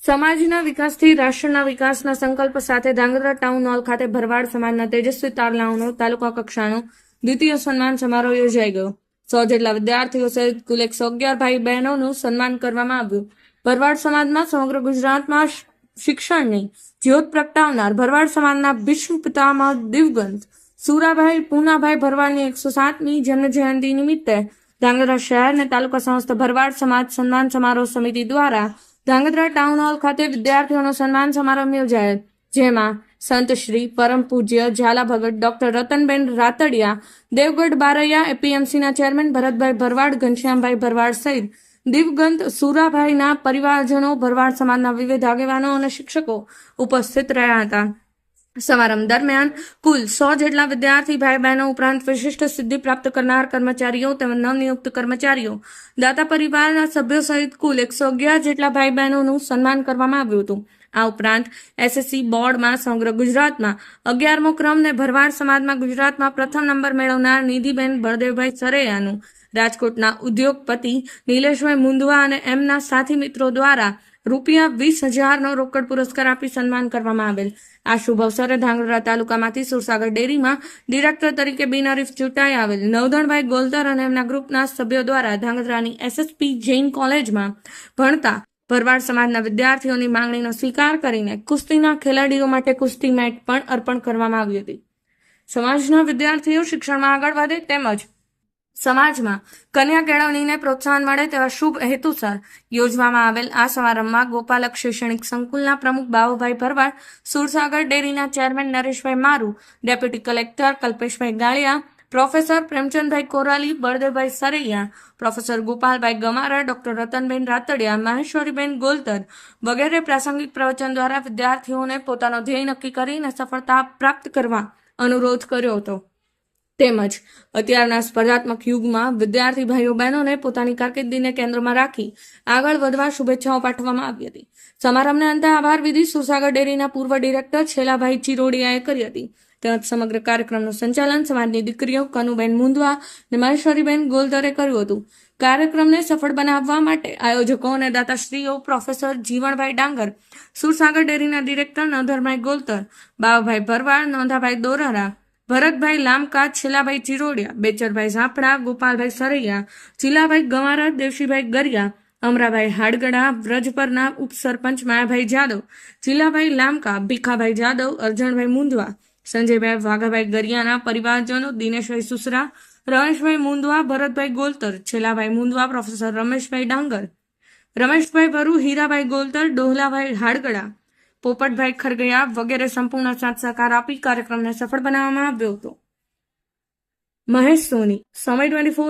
સમાજના વિકાસથી રાષ્ટ્રના વિકાસના સંકલ્પ સાથે ધાંગધ્રા ટાઉન હોલ ખાતે ભરવાડ સમાજના તેજસ્વી તારલાઓનો તાલુકા કક્ષાનો દ્વિતીય સન્માન સમારોહ યોજાઈ ગયો। 100 જેટલા વિદ્યાર્થીઓ સહિત કુલ 111 ભાઈ બહેનોનું સન્માન કરવામાં આવ્યું। ભરવાડ સમાજમાં સમગ્ર ગુજરાતમાં શિક્ષણની જ્યોત પ્રગટાવનાર ભરવાડ સમાજના ભીષ્મ પિતામહ દિવંગત સુરાભાઈ પૂનાભાઈ ભરવાડની 107મી જન્મ જયંતિ નિમિત્તે ધાંગધ્રા શહેર અને તાલુકા સમસ્ત ભરવાડ સમાજ સન્માન સમારોહ સમિતિ દ્વારા ધાંગધ્રા ટાઉન હોલ ખાતે વિદ્યાર્થીઓનો સન્માન સમારોહ યોજાયો, જેમાં સંત શ્રી પરમ પૂજ્ય ઝાલા ભગત ડોક્ટર રતનબેન રાતડિયા, દેવગઢ બારૈયા એપીએમસીના ચેરમેન ભરતભાઈ ભરવાડ, ઘનશ્યામભાઈ ભરવાડ સહિત દિવંગત સુરાભાઈના પરિવારજનો, ભરવાડ સમાજના વિવિધ આગેવાનો અને શિક્ષકો ઉપસ્થિત રહ્યા હતા। સમારંભ દરમિયાન કુલ 100 જેટલા વિદ્યાર્થી ભાઈ બહેનો ઉપરાંત વિશિષ્ટ સિદ્ધિ પ્રાપ્ત કરનાર કર્મચારીઓ તેમજ નવનિયુક્ત કર્મચારીઓ, દાતા પરિવારના સભ્યો સહિત કુલ 111 જેટલા ભાઈ બહેનોનું સન્માન કરવામાં આવ્યું હતું। આ ઉપરાંત એસએસસી બોર્ડમાં સમગ્ર ગુજરાતમાં 11મો ક્રમ ને ભરવાડ સમાજમાં ગુજરાતમાં પ્રથમ નંબર મેળવનાર નિધિબેન બળદેવભાઈ સરૈયાનું રાજકોટના ઉદ્યોગપતિ નિલેશભાઈ મુંદવા અને એમના સાથી મિત્રો દ્વારા ₹20,000નો રોકડ પુરસ્કાર આપી સન્માન કરવામાં આવેલ। આ શુભ અવસરે ધાંગધ્રા તાલુકામાંથી સુરસાગર ડેરીમાં ડિરેક્ટર તરીકે બિનહરીફ ચૂંટાઈ આવેલ નવધણભાઈ ગોલતર અને એમના ગ્રુપના સભ્યો દ્વારા ધાંગધ્રાની એસએસપી જૈન કોલેજમાં ભણતા ભરવાડ સમાજના વિદ્યાર્થીઓની માંગણીનો સ્વીકાર કરીને કુસ્તીના ખેલાડીઓ માટે કુસ્તી મેટ પણ અર્પણ કરવામાં આવી હતી। સમાજના વિદ્યાર્થીઓ શિક્ષણમાં આગળ વધે તેમજ સમાજમાં કન્યા કેળવણીને પ્રોત્સાહન મળે તેવા શુભ હેતુસર યોજવામાં આવેલ આ સમારંભમાં ગોપાલક શૈક્ષણિક સંકુલના પ્રમુખ બાવુભાઈ ભરવાડ, સુરસાગર ડેરીના ચેરમેન નરેશભાઈ મારુ, deputy collector Kalpeshbhai ગાળિયા, professor Premchandbhai કોરાલી, બળદેવભાઈ સરૈયા, પ્રોફેસર ગોપાલભાઈ ગમારા, ડોક્ટર રતનબેન રાતડિયા, મહેશ્વરીબેન ગોલતર વગેરે પ્રાસંગિક પ્રવચન દ્વારા વિદ્યાર્થીઓને પોતાનો ધ્યેય નક્કી કરીને સફળતા પ્રાપ્ત કરવા અનુરોધ કર્યો હતો। તેમજ અત્યારના સ્પર્ધાત્મક યુગમાં વિદ્યાર્થી ભાઈઓ બહેનોને પોતાની કારકિર્દીને કેન્દ્રમાં રાખી આગળ વધવા શુભેચ્છાઓ પાઠવવામાં આવી હતી। સમારંભને અંતે આભાર વિધિ સુરસાગર ડેરીના પૂર્વ ડિરેક્ટર છેલાભાઈ ચિરોડિયાએ કરી હતી। તેમજ સમગ્ર કાર્યક્રમનું સંચાલન સમાજની દીકરીઓ કનુબેન મુંદવા અને મહેશ્વરીબેન ગોલતરે કર્યું હતું। કાર્યક્રમને સફળ બનાવવા માટે આયોજકો અને દાતાશ્રીઓ પ્રોફેસર જીવણભાઈ ડાંગર, સુરસાગર ડેરીના ડિરેક્ટર નવધણભાઈ ગોલતર, બાવભાઈ ભરવાડ, નોંધાભાઈ દોરારા, ભરતભાઈ લામકા, છેલાભાઈ ચિરોડિયા, બેચરભાઈ ઝાપડા, ગોપાલભાઈ સરૈયા, ચીલાભાઈ ગમારા, દેવશીભાઈ ગરિયા, અમરાભાઈ હાડગડા, વ્રજપરના ઉપસરપંચ માયાભાઈ જાદવ, ચીલાભાઈ લામકા, ભીખાભાઈ જાદવ, અરજણભાઈ મુંદવા, સંજયભાઈ વાઘાભાઈ ગરિયાના પરિવારજનો, દિનેશભાઈ સુસરા, રમેશભાઈ મુંદવા, ભરતભાઈ ગોલતર, છેલાભાઈ મુંદવા, પ્રોફેસર રમેશભાઈ ડાંગર, રમેશભાઈ વરુ, હીરાભાઈ ગોલતર, ડોહલાભાઈ હાડગડા, પોપટભાઈ ખરગૈયા વગેરે સંપૂર્ણ સાથ સહકાર આપી કાર્યક્રમને સફળ બનાવવામાં આવ્યો હતો। મહેશ સોની, સમય 24।